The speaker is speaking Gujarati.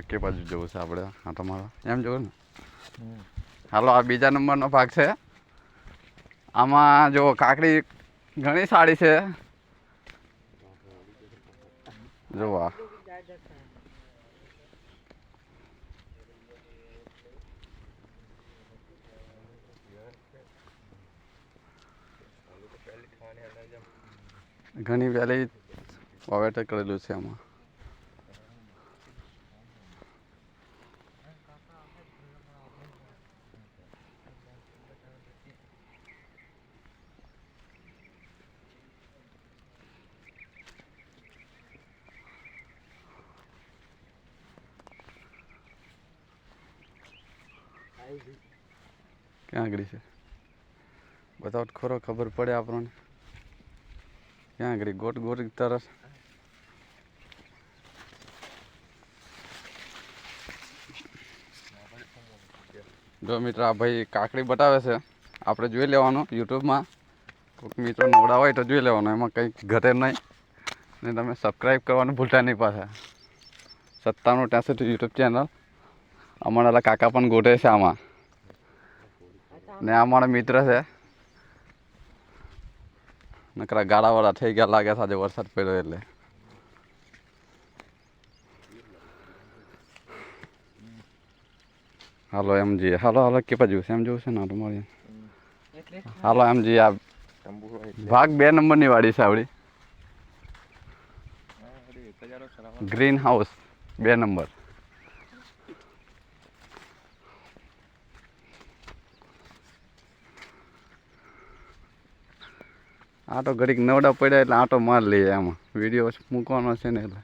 કે બાજુ જવું છે આપણે? હા તમારા એમ જવું ને. હાલો, આ બીજા નંબરનો ભાગ છે. આમાં જો કાકડી ઘણી સારી છે. જો આ ઘણી વહેલી વાવેતર કરેલું છે આમાં. ક્યાં આગળ છે બતાવો ખરો, ખબર પડે આપણને. ક્યાં આગળ ગોટ ગોટ તરફ? જો મિત્ર, આ ભાઈ કાકડી બતાવે છે, આપણે જોઈ લેવાનું યુટ્યુબમાં. કોઈક મિત્રો નવડા હોય તો જોઈ લેવાનું, એમાં કંઈક ઘટે નહીં. ને તમે સબસ્ક્રાઈબ કરવાનું ભૂલતા નહીં પાછા. 9763 યુટ્યુબ ચેનલ. અમારા કાકા પણ ગોઠે છે આમાં. ને આ મારા મિત્ર છે. નકરા ગાળાવાળા થઈ ગયા લાગે, સાથે વરસાદ પડ્યો એટલે. હાલો એમજી, હાલો કે બાજુ છે? એમ જોવું છે ને તમારે? હાલો એમજી, આ ભાગ 2 નંબરની વાડી છે આવડી. Green house 2 number. આ તો ઘડીક નવડા પડ્યા એટલે આટો માર લઈએ. આમાં વિડીયો મૂકવાનો છે ને એટલે.